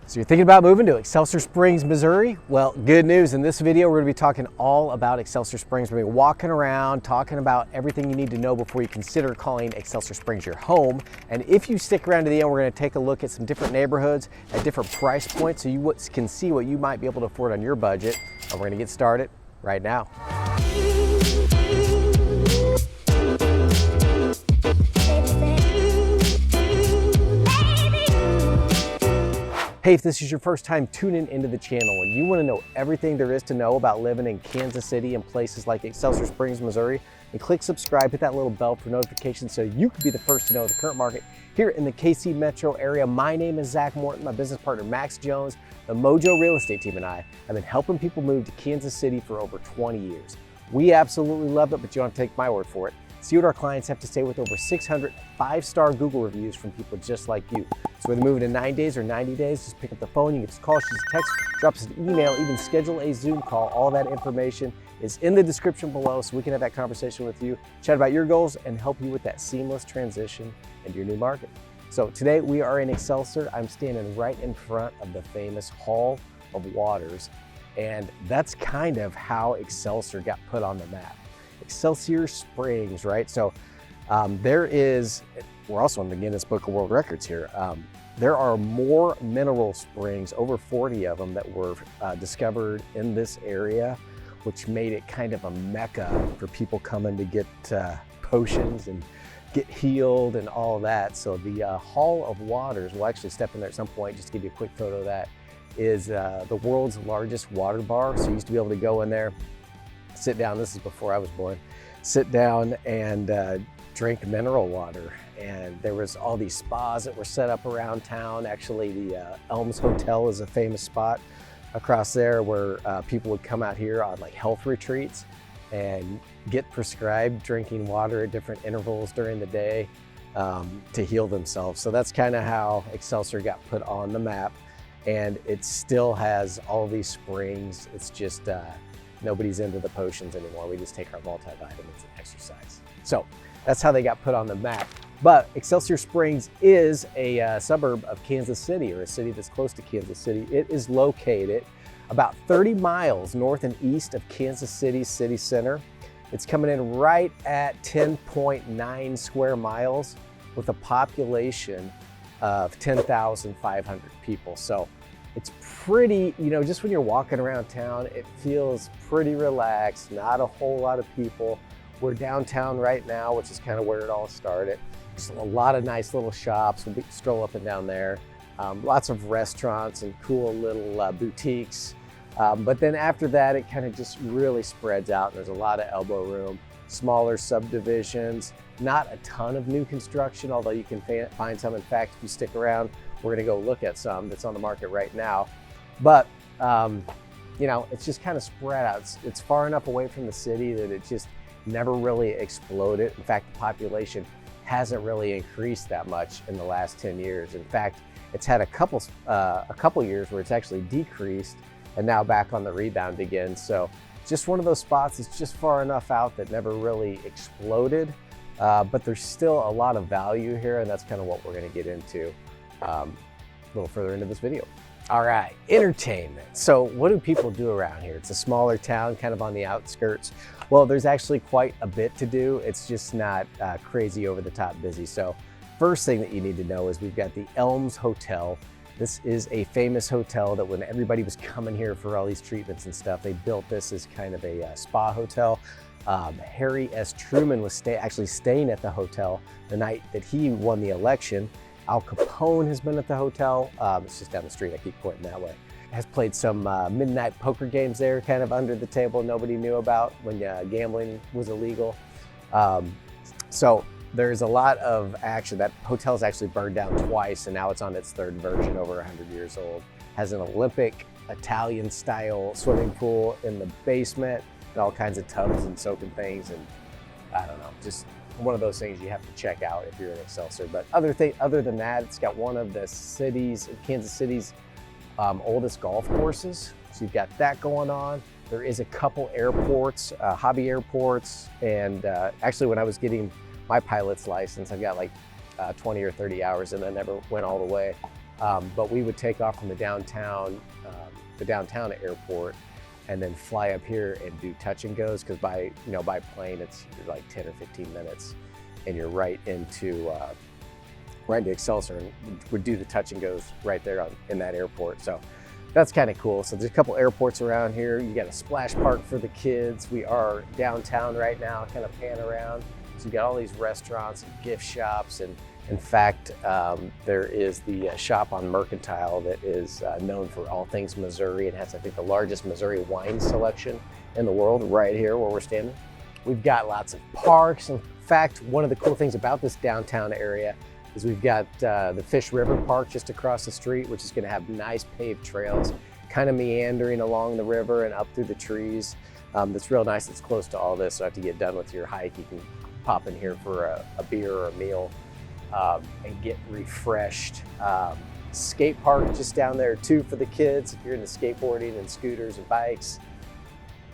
So you're thinking about moving to Excelsior Springs, Missouri? Well, good news. In this video, we're going to be talking all about Excelsior Springs. We're going to be walking around, talking about everything you need to know before you consider calling Excelsior Springs your home. And if you stick around to the end, we're going to take a look at some different neighborhoods at different price points so you can see what you might be able to afford on your budget. And we're going to get started right now. Hey, if this is your first time tuning into the channel and you want to know everything there is to know about living in Kansas City and places like Excelsior Springs, Missouri, then click subscribe, hit that little bell for notifications so you can be the first to know the current market here in the KC metro area. My name is Zach Morton. My business partner Max Jones, the Mojo Real Estate team, and I have been helping people move to Kansas City for over 20 years. We absolutely love it, but you don't have to take my word for it. See what our clients have to say with over 600 5-star Google reviews from people just like you. So whether moving in 9 days or 90 days, just pick up the phone, you can just call, shoot a text, drop us an email, even schedule a Zoom call. All that information is in the description below so we can have that conversation with you, chat about your goals, and help you with that seamless transition into your new market. So today we are in Excelsior. I'm standing right in front of the famous Hall of Waters, and that's kind of how Excelsior got put on the map. Excelsior Springs, right? So we're also in the Guinness Book of World Records here. There are more mineral springs, over 40 of them, that were discovered in this area, which made it kind of a mecca for people coming to get potions and get healed and all that. So the Hall of Waters, we'll actually step in there at some point, just to give you a quick photo of that, is the world's largest water bar. So you used to be able to go in there, sit down, this is before I was born, sit down and drink mineral water. And there was all these spas that were set up around town. Actually, the Elms Hotel is a famous spot across there where people would come out here on like health retreats and get prescribed drinking water at different intervals during the day to heal themselves. So that's kind of how Excelsior got put on the map. And it still has all these springs. It's just, nobody's into the potions anymore. We just take our multivitamins and exercise. So that's how they got put on the map. But Excelsior Springs is a suburb of Kansas City, or a city that's close to Kansas City. It is located about 30 miles north and east of Kansas City's city center. It's coming in right at 10.9 square miles with a population of 10,500 people. So it's pretty, just when you're walking around town, it feels pretty relaxed, not a whole lot of people. We're downtown right now, which is kind of where it all started. Just a lot of nice little shops. We'll stroll up and down there. Lots of restaurants and cool little boutiques. But then after that, it kind of just really spreads out. There's a lot of elbow room, smaller subdivisions, not a ton of new construction, although you can find some. In fact, if you stick around, we're gonna go look at some that's on the market right now. But, it's just kind of spread out. It's far enough away from the city that it just never really exploded. In fact, the population hasn't really increased that much in the last 10 years. In fact, it's had a couple years where it's actually decreased and now back on the rebound again. So just one of those spots that's just far enough out that never really exploded, but there's still a lot of value here, and that's kind of what we're gonna get into a little further into this video. All right, entertainment. So what do people do around here? It's a smaller town, kind of on the outskirts. Well, there's actually quite a bit to do. It's just not crazy over the top busy. So first thing that you need to know is we've got the Elms Hotel. This is a famous hotel that when everybody was coming here for all these treatments and stuff, they built this as kind of a spa hotel. Harry S. Truman was actually staying at the hotel the night that he won the election. Al Capone has been at the hotel. It's just down the street, I keep pointing that way. Has played some midnight poker games there, kind of under the table, nobody knew about when gambling was illegal. So there's a lot of action. That hotel's actually burned down twice, and now it's on its third version, over 100 years old. Has an Olympic Italian style swimming pool in the basement, and all kinds of tubs and soaking things, and I don't know, just one of those things you have to check out if you're in Excelsior. But other than that, it's got one of the Kansas City's oldest golf courses. So you've got that going on. There is a couple airports, hobby airports, and actually when I was getting my pilot's license, I've got like 20 or 30 hours and I never went all the way. But we would take off from the downtown airport and then fly up here and do touch and goes, because by plane it's like 10 or 15 minutes and you're right into Excelsior, and would do the touch and goes right there in that airport. So that's kind of cool. So there's a couple airports around here. You got a splash park for the kids. We are downtown right now, kind of pan around. So you got all these restaurants and gift shops, and in fact, there is the shop on Mercantile that is known for all things Missouri. It has, I think, the largest Missouri wine selection in the world right here where we're standing. We've got lots of parks. In fact, one of the cool things about this downtown area is we've got the Fish River Park just across the street, which is going to have nice paved trails, kind of meandering along the river and up through the trees. That's real nice. It's close to all this, so after you get done with your hike, you can pop in here for a beer or a meal and get refreshed. Skate park just down there too for the kids if you're into skateboarding and scooters and bikes.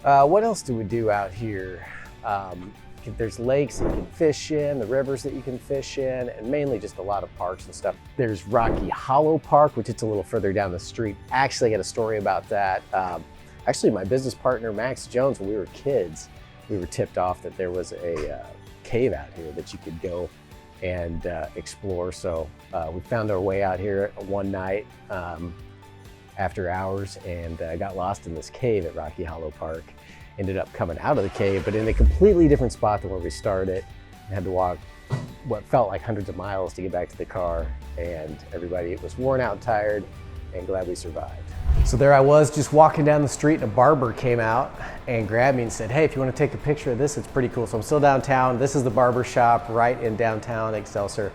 What else do we do out here? There's lakes that you can fish in, the rivers that you can fish in, and mainly just a lot of parks and stuff. There's Rocky Hollow Park, which is a little further down the street. Actually, I got a story about that. Actually, my business partner, Max Jones, when we were kids, we were tipped off that there was a cave out here that you could go and explore. So we found our way out here one night after hours and got lost in this cave at Rocky Hollow Park. Ended up coming out of the cave, but in a completely different spot than where we started. I had to walk what felt like hundreds of miles to get back to the car, and everybody was worn out and tired and glad we survived. So there I was just walking down the street, and a barber came out and grabbed me and said, "Hey, if you want to take a picture of this, it's pretty cool." So I'm still downtown. This is the barber shop right in downtown Excelsior,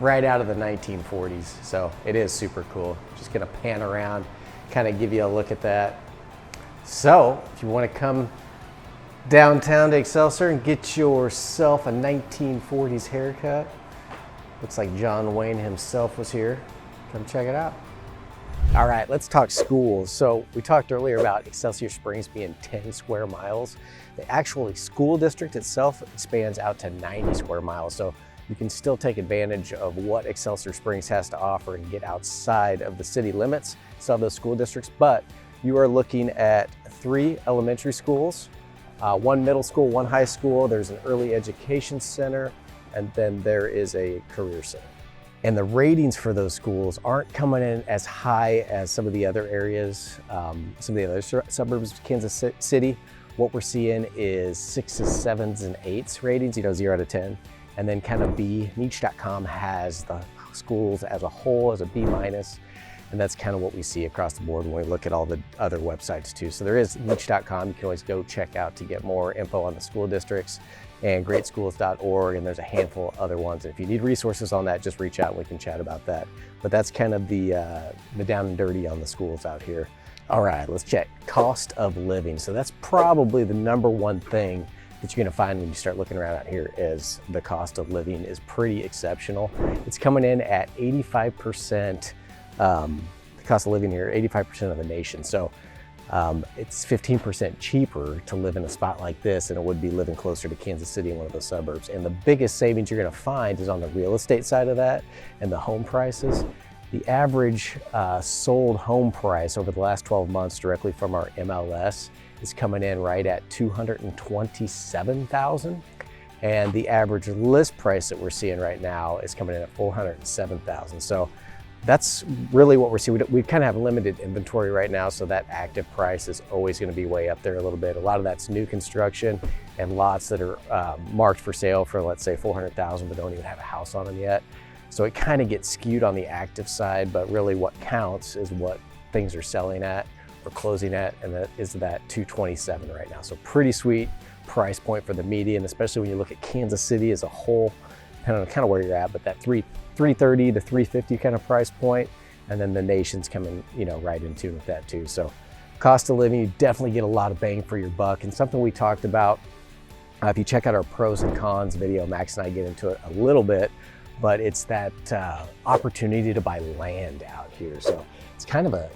right out of the 1940s. So it is super cool. Just gonna pan around, kind of give you a look at that. So if you want to come downtown to Excelsior and get yourself a 1940s haircut, looks like John Wayne himself was here. Come check it out. All right, let's talk schools. So we talked earlier about Excelsior Springs being 10 square miles. The actual school district itself expands out to 90 square miles. So you can still take advantage of what Excelsior Springs has to offer and get outside of the city limits, some of those school districts. But you are looking at 3 elementary schools, 1 middle school, 1 high school. There's an early education center, and then there is a career center. And the ratings for those schools aren't coming in as high as some of the other areas, some of the other suburbs of Kansas City. What we're seeing is 6s, 7s, and 8s ratings, 0 out of 10. And then kind of B, Niche.com has the schools as a whole as a B-. And that's kind of what we see across the board when we look at all the other websites too. So there is niche.com. You can always go check out to get more info on the school districts, and greatschools.org, and there's a handful of other ones. And if you need resources on that, just reach out and we can chat about that. But that's kind of the down and dirty on the schools out here. All right, let's check cost of living. So that's probably the number 1 thing that you're gonna find when you start looking around out here is the cost of living is pretty exceptional. It's coming in at 85%. The cost of living here, 85% of the nation. So it's 15% cheaper to live in a spot like this than it would be living closer to Kansas City in one of the suburbs. And the biggest savings you're gonna find is on the real estate side of that and the home prices. The average sold home price over the last 12 months directly from our MLS is coming in right at $227,000. And the average list price that we're seeing right now is coming in at $407,000. So that's really what we're seeing. We kind of have limited inventory right now, so that active price is always going to be way up there a little bit. A lot of that's new construction and lots that are marked for sale for, let's say, $400,000, but don't even have a house on them yet. So it kind of gets skewed on the active side, but really what counts is what things are selling at or closing at, and that is that $227 right now. So pretty sweet price point for the median, especially when you look at Kansas City as a whole, kind of where you're at, but that $330 to $350 kind of price point, and then the nation's coming, right in tune with that too. So cost of living, you definitely get a lot of bang for your buck, and something we talked about. If you check out our pros and cons video, Max and I get into it a little bit, but it's that opportunity to buy land out here. So it's kind of a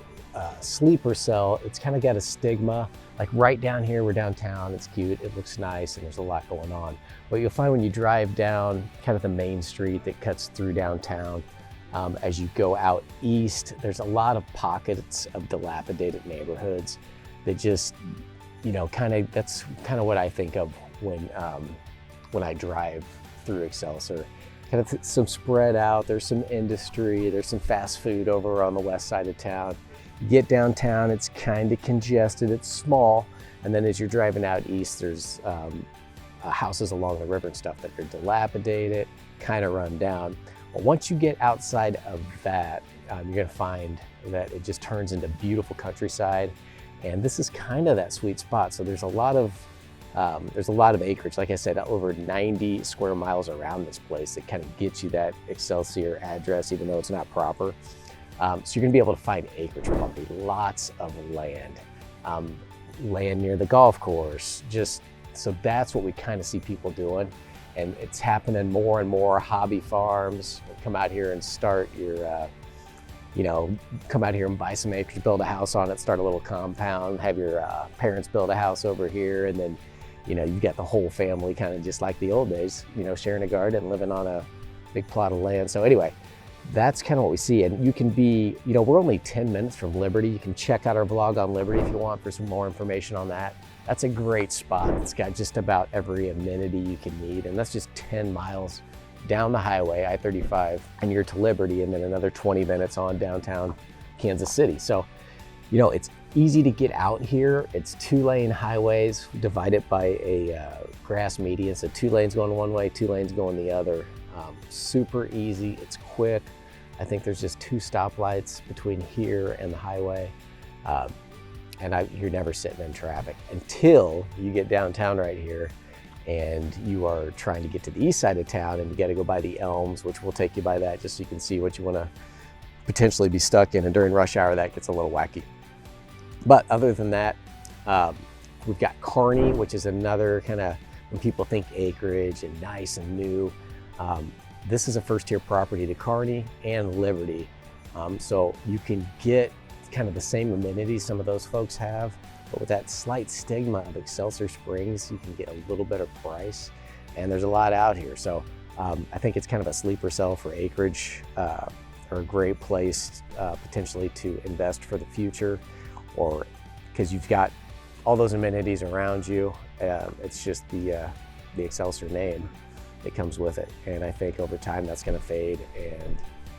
sleeper cell. It's kind of got a stigma. Like right down here, we're downtown, it's cute, it looks nice, and there's a lot going on. What you'll find when you drive down kind of the main street that cuts through downtown, As you go out east, there's a lot of pockets of dilapidated neighborhoods that just, that's kind of what I think of when I drive through Excelsior. Kind of some spread out, there's some industry, there's some fast food over on the west side of town. You get downtown, it's kind of congested, it's small. And then as you're driving out east, there's houses along the river and stuff that are dilapidated, kind of run down. But once you get outside of that, you're gonna find that it just turns into beautiful countryside. And this is kind of that sweet spot. So there's a lot of acreage. Like I said, over 90 square miles around this place that kind of gets you that Excelsior address, even though it's not proper. So you're gonna be able to find acreage property, lots of land, land near the golf course. So that's what we kind of see people doing. And it's happening more and more. Hobby farms come out here and start your, come out here and buy some acres, build a house on it, start a little compound, have your parents build a house over here, and then, you've got the whole family kind of just like the old days, sharing a garden, living on a big plot of land. So anyway, that's kind of what we see. And you can be, we're only 10 minutes from Liberty. You can check out our blog on Liberty if you want for some more information on that. That's a great spot. It's got just about every amenity you can need. And that's just 10 miles down the highway, I-35, and you're to Liberty, and then another 20 minutes on downtown Kansas City. So, it's easy to get out here. It's 2-lane highways divided by a grass median. So 2 lanes going one way, 2 lanes going the other. Super easy, it's quick. I think there's just 2 stoplights between here and the highway. You're never sitting in traffic until you get downtown right here and you are trying to get to the east side of town, and you got to go by the Elms, which will take you by that just so you can see what you want to potentially be stuck in. And during rush hour, that gets a little wacky. But other than that, we've got Kearney, which is another kind of, when people think acreage and nice and new, this is a first-tier property to Kearney and Liberty. So you can get kind of the same amenities some of those folks have, but with that slight stigma of Excelsior Springs, you can get a little better price, and there's a lot out here. So I think it's kind of a sleeper cell for acreage, or a great place potentially to invest for the future, or because you've got all those amenities around you. It's just the Excelsior name that comes with it. And I think over time that's gonna fade, and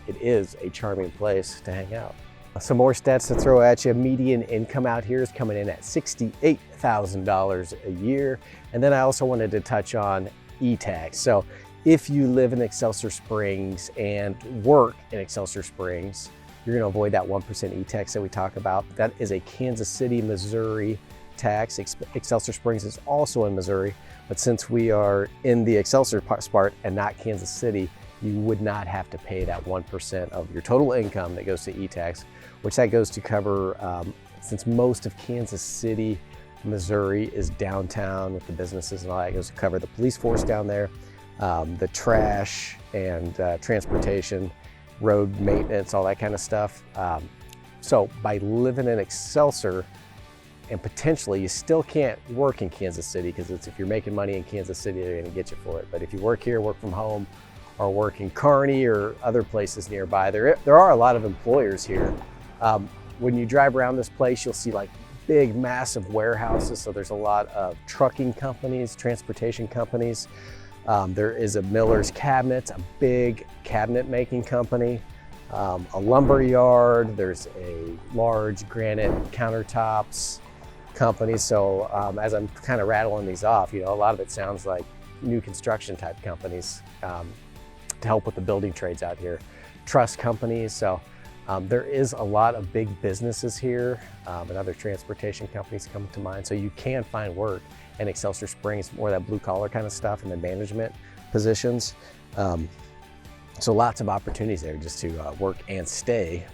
it is a charming place to hang out. Some more stats to throw at you. Median income out here is coming in at $68,000 a year. And then I also wanted to touch on e-tax. So if you live in Excelsior Springs and work in Excelsior Springs, you're gonna avoid that 1% e-tax that we talk about. That is a Kansas City, Missouri tax. Excelsior Springs is also in Missouri, but since we are in the Excelsior part and not Kansas City, you would not have to pay that 1% of your total income that goes to e-tax, which that goes to cover, since most of Kansas City, Missouri is downtown with the businesses and all that, it goes to cover the police force down there, the trash and transportation, road maintenance, all that kind of stuff. So by living in Excelsior, and potentially you still can't work in Kansas City, because if you're making money in Kansas City, they're gonna get you for it. But if you work here, work from home, or work in Kearney or other places nearby, there are a lot of employers here. When you drive around this place, you'll see like big, massive warehouses. So there's a lot of trucking companies, transportation companies. There is a Miller's Cabinets, a big cabinet making company, a lumber yard. There's a large granite countertops company. So as I'm kind of rattling these off, a lot of it sounds like new construction type companies to help with the building trades out here. Truss companies. So there is a lot of big businesses here, and other transportation companies come to mind. So you can find work in Excelsior Springs, more that blue collar kind of stuff, and the management positions. So lots of opportunities there just to work and stay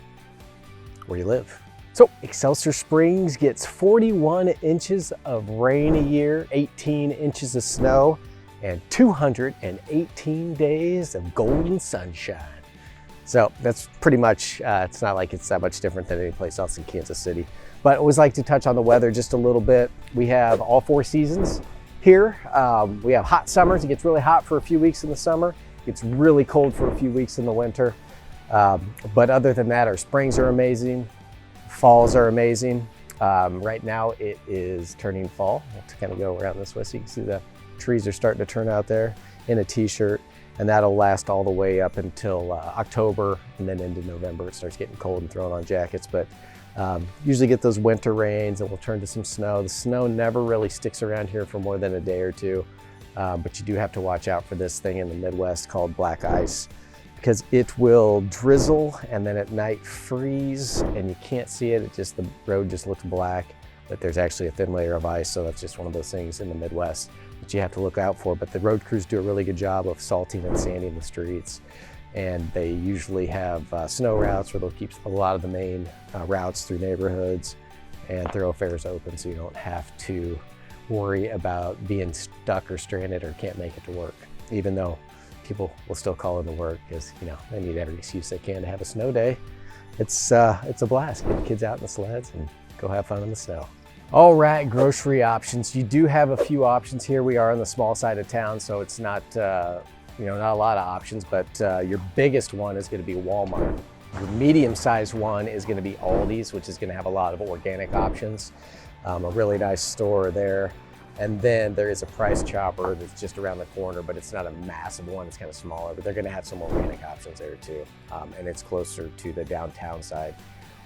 where you live. So Excelsior Springs gets 41 inches of rain a year, 18 inches of snow, and 218 days of golden sunshine. So that's pretty much, it's not like it's that much different than any place else in Kansas City. But I always like to touch on the weather just a little bit. We have all 4 seasons here. We have hot summers. It gets really hot for a few weeks in the summer. It gets really cold for a few weeks in the winter. But other than that, our springs are amazing. Falls are amazing. Right now it is turning fall. I'll have to kind of go around this way so you can see the trees are starting to turn out there in a t-shirt, and that'll last all the way up until October, and then into November it starts getting cold and throwing on jackets. But usually get those winter rains and we'll turn to some snow. The snow never really sticks around here for more than a day or two, but you do have to watch out for this thing in the Midwest called black ice, because it will drizzle and then at night freeze and you can't see it. The road just looks black, but there's actually a thin layer of ice. So that's just one of those things in the Midwest that you have to look out for. But the road crews do a really good job of salting and sanding the streets. And they usually have snow routes where they'll keep a lot of the main routes through neighborhoods and thoroughfares open, so you don't have to worry about being stuck or stranded or can't make it to work, even though people will still call into work because, you know, they need every excuse they can to have a snow day. It's a blast. Get the kids out in the sleds and go have fun in the snow. All right, grocery options. You do have a few options here. We are on the small side of town, so it's not, not a lot of options, but your biggest one is going to be Walmart. Your medium-sized one is going to be Aldi's, which is going to have a lot of organic options. A really nice store there. And then there is a Price Chopper that's just around the corner, but it's not a massive one. It's kind of smaller, but they're going to have some organic options there too. And it's closer to the downtown side,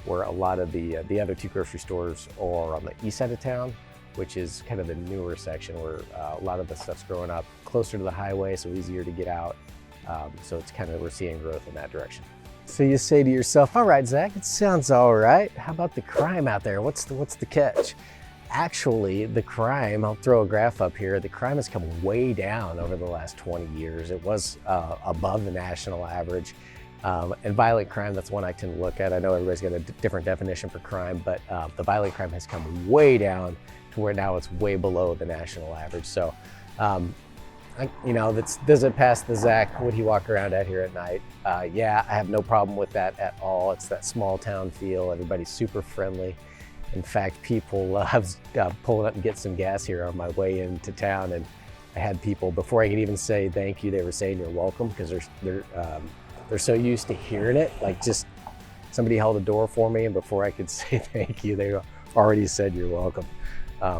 where a lot of the other two grocery stores are on the east side of town, which is kind of the newer section where a lot of the stuff's growing up closer to the highway, so easier to get out. So it's kind of, we're seeing growth in that direction. So you say to yourself, all right, Zach, it sounds all right. How about the crime out there? What's the catch? Actually, the crime, I'll throw a graph up here, the crime has come way down over the last 20 years. It was above the national average. And violent crime, that's one I tend to look at. I know everybody's got a different definition for crime, but the violent crime has come way down to where now it's way below the national average. So, does it pass the Zach, would he walk around out here at night? Yeah, I have no problem with that at all. It's that small town feel. Everybody's super friendly. In fact, people, I was pulling up and get some gas here on my way into town, and I had people, before I could even say thank you, they were saying you're welcome, because they're so used to hearing it. Like, just somebody held a door for me, and before I could say thank you, they already said you're welcome.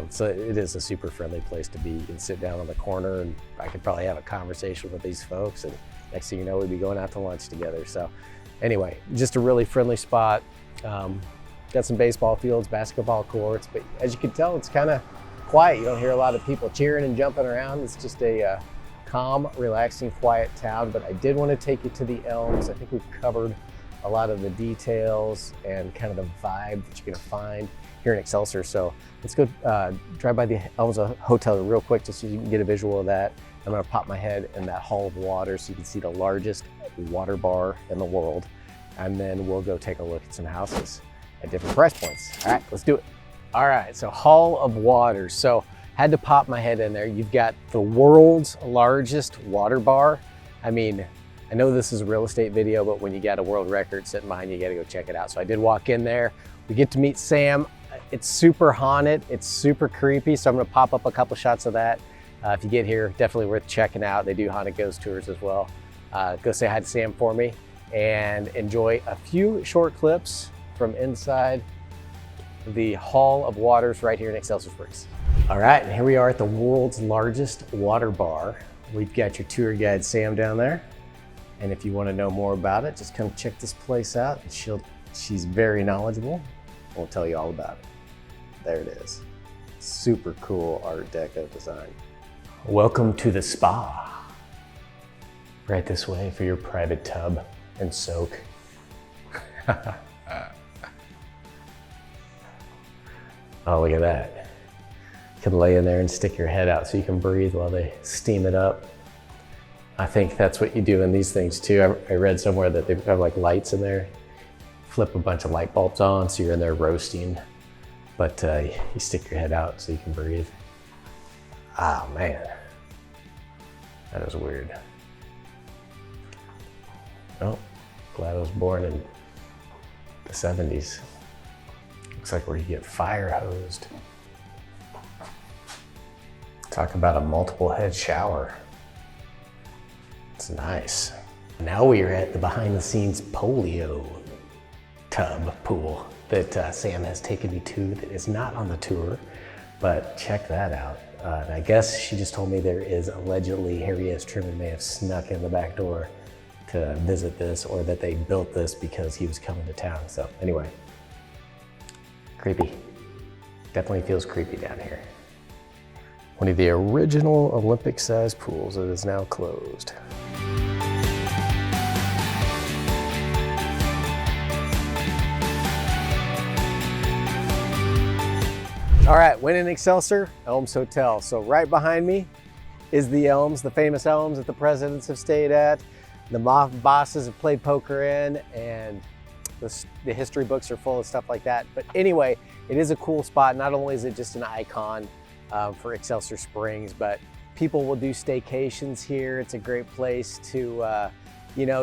So it is a super friendly place to be. You can sit down on the corner and I could probably have a conversation with these folks, and next thing you know, we'd be going out to lunch together. So anyway, just a really friendly spot. Got some baseball fields, basketball courts, but as you can tell, it's kind of quiet. You don't hear a lot of people cheering and jumping around. It's just a calm, relaxing, quiet town. But I did want to take you to the Elms. I think we've covered a lot of the details and kind of the vibe that you're going to find here in Excelsior. So let's go drive by the Elms Hotel real quick just so you can get a visual of that. I'm going to pop my head in that hall of water so you can see the largest water bar in the world. And then we'll go take a look at some houses at different price points. All right, let's do it. All right, so Hall of Water. So had to pop my head in there. You've got the world's largest water bar. I mean, I know this is a real estate video, but when you got a world record sitting behind you, you gotta go check it out. So I did walk in there. We get to meet Sam. It's super haunted, it's super creepy, so I'm gonna pop up a couple shots of that. If you get here, definitely worth checking out. They do haunted ghost tours as well. Go say hi to Sam for me and enjoy a few short clips from inside the Hall of Waters right here in Excelsior Springs. All right, and here we are at the world's largest water bar. We've got your tour guide, Sam, down there. And if you want to know more about it, just come check this place out. She's very knowledgeable. We'll tell you all about it. There it is. Super cool Art Deco design. Welcome to the spa. Right this way for your private tub and soak. Oh, look at that. You can lay in there and stick your head out so you can breathe while they steam it up. I think that's what you do in these things too. I read somewhere that they have like lights in there. Flip a bunch of light bulbs on so you're in there roasting, but you stick your head out so you can breathe. Oh man, that is weird. Oh, glad I was born in the 70s. Looks like where you get fire hosed. Talk about a multiple head shower. It's nice. Now we are at the behind the scenes polio tub pool that Sam has taken me to that is not on the tour, but check that out. And I guess she just told me there is allegedly Harry S. Truman may have snuck in the back door to visit this, or that they built this because he was coming to town. So anyway, creepy. Definitely feels creepy down here. One of the original Olympic-sized pools that is now closed. All right, when in Excelsior, Elms Hotel. So right behind me is the Elms, the famous Elms that the presidents have stayed at, the mob bosses have played poker in, and the history books are full of stuff like that. But anyway, it is a cool spot. Not only is it just an icon for Excelsior Springs, but people will do staycations here. It's a great place to,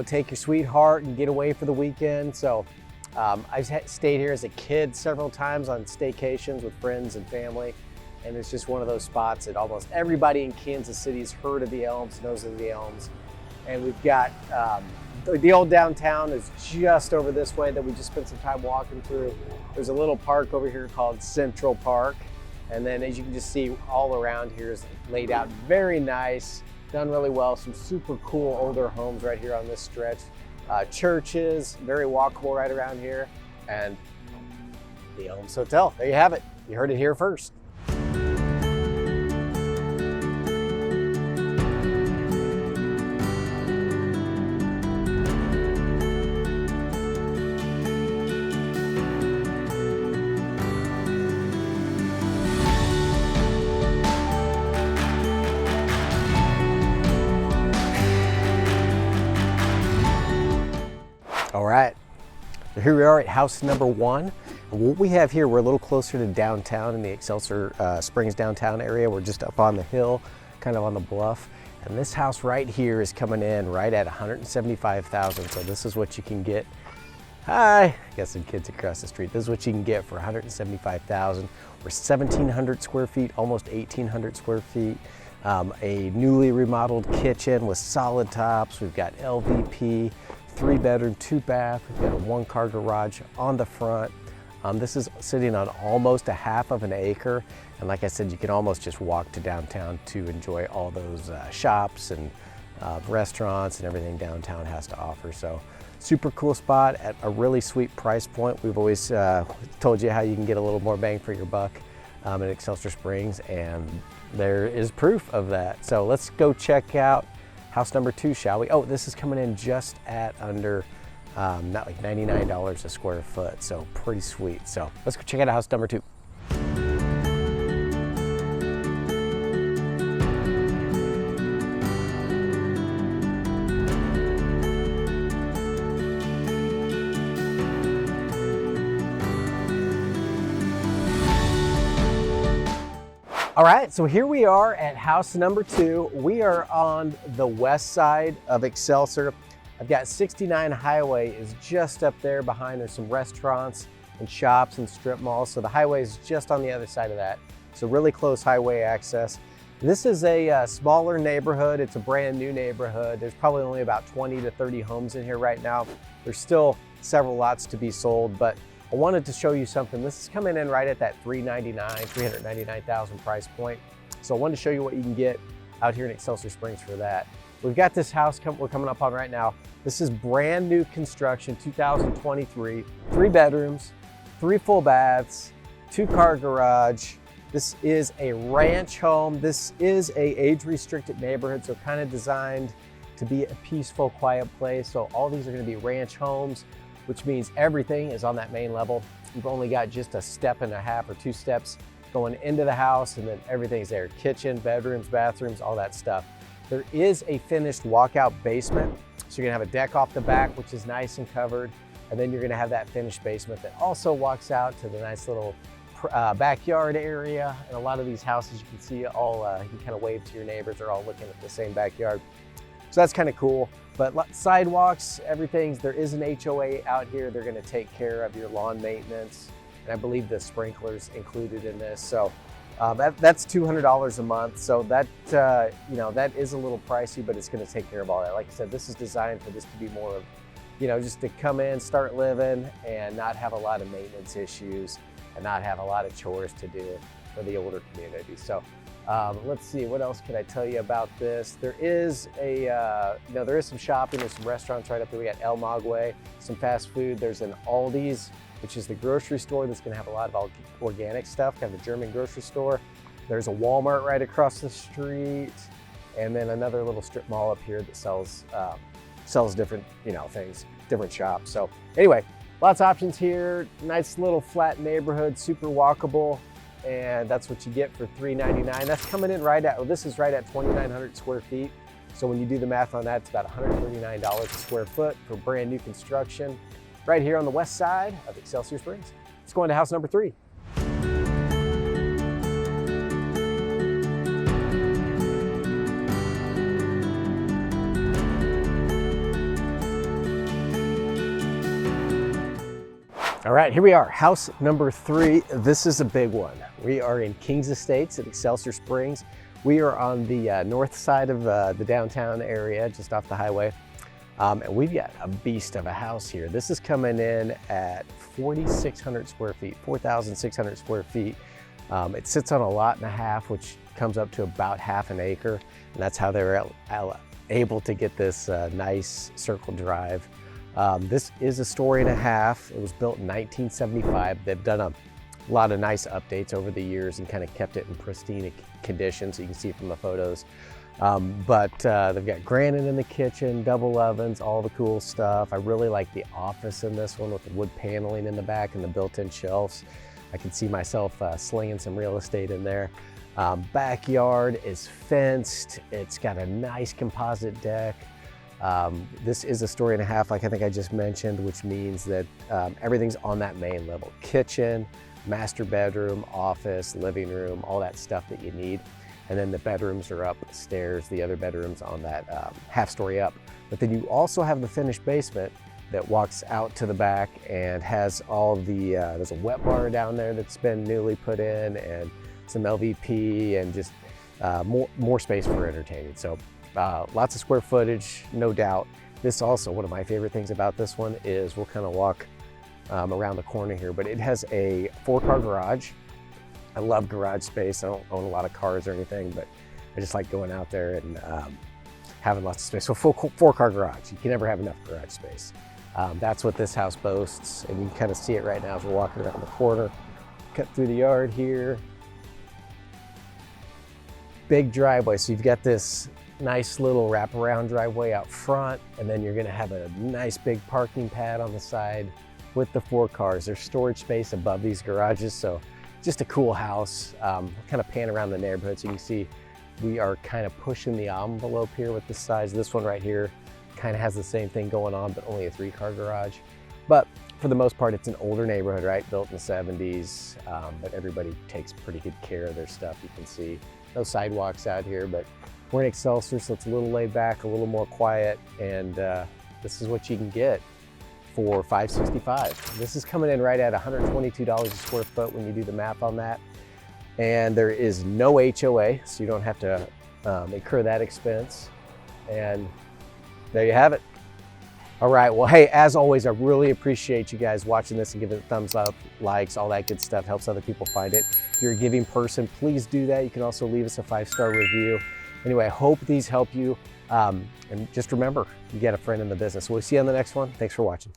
take your sweetheart and get away for the weekend. So I've stayed here as a kid several times on staycations with friends and family. And it's just one of those spots that almost everybody in Kansas City has heard of the Elms, knows of the Elms. And we've got the old downtown is just over this way that we just spent some time walking through. There's a little park over here called Central Park. And then as you can just see, all around here is laid out very nice, done really well. Some super cool older homes right here on this stretch. Churches, very walkable right around here. And the Elms Hotel, there you have it. You heard it here first. All right, so here we are at house number 1. And what we have here, we're a little closer to downtown in the Excelsior Springs downtown area. We're just up on the hill, kind of on the bluff. And this house right here is coming in right at $175,000. So this is what you can get. Hi, got some kids across the street. This is what you can get for $175,000. We're 1,700 square feet, almost 1,800 square feet. A newly remodeled kitchen with solid tops. We've got LVP. 3-bedroom, 2-bath. We've got a 1-car garage on the front. This is sitting on almost a half of an acre. And like I said, you can almost just walk to downtown to enjoy all those shops and restaurants and everything downtown has to offer. So super cool spot at a really sweet price point. We've always told you how you can get a little more bang for your buck in Excelsior Springs, and there is proof of that. So let's go check out house number 2, shall we? Oh, this is coming in just at under, not like $99 a square foot, so pretty sweet. So let's go check out house number 2. All right, so here we are at house number 2. We are on the west side of Excelsior. I've got 69 Highway is just up there behind. There's some restaurants and shops and strip malls. So the highway is just on the other side of that. So really close highway access. This is a smaller neighborhood. It's a brand new neighborhood. There's probably only about 20 to 30 homes in here right now. There's still several lots to be sold, but I wanted to show you something. This is coming in right at that $399,000 price point. So I wanted to show you what you can get out here in Excelsior Springs for that. We've got this house we're coming up on right now. This is brand new construction, 2023, 3 bedrooms, 3 full baths, 2-car garage. This is a ranch home. This is a age-restricted neighborhood, so kind of designed to be a peaceful, quiet place. So all these are gonna be ranch homes, which means everything is on that main level. You've only got just a step and a half or 2 steps going into the house, and then everything's there. Kitchen, bedrooms, bathrooms, all that stuff. There is a finished walkout basement. So you're gonna have a deck off the back, which is nice and covered. And then you're gonna have that finished basement that also walks out to the nice little backyard area. And a lot of these houses, you can see all, you can kind of wave to your neighbors, are all looking at the same backyard. So that's kind of cool. But sidewalks, there is an HOA out here. They're gonna take care of your lawn maintenance. And I believe the sprinklers included in this. So That's $200 a month. So that, you know, that is a little pricey, but it's going to take care of all that. Like I said, this is designed for this to be more of, you know, just to come in, start living and not have a lot of maintenance issues and not have a lot of chores to do for the older community. So let's see, what else can I tell you about this? There is a, you know, there is some shopping. There's some restaurants right up there. We got El Maguey, some fast food. There's an Aldi's, which is the grocery store that's gonna have a lot of organic stuff, kind of a German grocery store. There's a Walmart right across the street, and then another little strip mall up here that sells different, you know, things, different shops. So anyway, lots of options here. Nice little flat neighborhood, super walkable, and that's what you get for $399. That's coming in right at, well, this is right at 2,900 square feet. So when you do the math on that, it's about $139 a square foot for brand new construction, right here on the west side of Excelsior Springs. Let's go into house number 3. All right, here we are, house number 3. This is a big one. We are in Kings Estates at Excelsior Springs. We are on the north side of the downtown area, just off the highway. And we've got a beast of a house here. This is coming in at 4,600 square feet, 4,600 square feet. It sits on a lot and a half, which comes up to about half an acre. And that's how they were able to get this nice circle drive. This is a story and a half. It was built in 1975. They've done a lot of nice updates over the years and kind of kept it in pristine condition, so you can see from the photos. But they've got granite in the kitchen, double ovens, all the cool stuff. I really like the office in this one with the wood paneling in the back and the built-in shelves. I can see myself slinging some real estate in there. Backyard is fenced. It's got a nice composite deck. This is a story and a half, like I think I just mentioned, which means that everything's on that main level. Kitchen, master bedroom, office, living room, all that stuff that you need. And then the bedrooms are upstairs, the other bedrooms on that half story up. But then you also have the finished basement that walks out to the back and has all the, there's a wet bar down there that's been newly put in, and some LVP, and just more space for entertaining. So lots of square footage, no doubt. This also, one of my favorite things about this one is, we'll kind of walk around the corner here, but it has a 4-car garage. I love garage space. I don't own a lot of cars or anything, but I just like going out there and having lots of space. So full 4-car garage. You can never have enough garage space. That's what this house boasts, and you can kind of see it right now as we're walking around the corner. Cut through the yard here. Big driveway, so you've got this nice little wraparound driveway out front, and then you're gonna have a nice big parking pad on the side with the 4 cars. There's storage space above these garages, so just a cool house. Kind of pan around the neighborhood so you can see we are kind of pushing the envelope here with the size. This one right here kind of has the same thing going on, but only a 3-car garage. But for the most part, it's an older neighborhood, right? Built in the 70s, but everybody takes pretty good care of their stuff. You can see no sidewalks out here, but we're in Excelsior, so it's a little laid back, a little more quiet, and this is what you can get for $565. This is coming in right at $122 a square foot when you do the math on that. And there is no HOA, so you don't have to incur that expense. And there you have it. All right, well, hey, as always, I really appreciate you guys watching this and giving it a thumbs up, likes, all that good stuff. Helps other people find it. If you're a giving person, please do that. You can also leave us a 5-star review. Anyway, I hope these help you. And just remember, you got a friend in the business. We'll see you on the next one. Thanks for watching.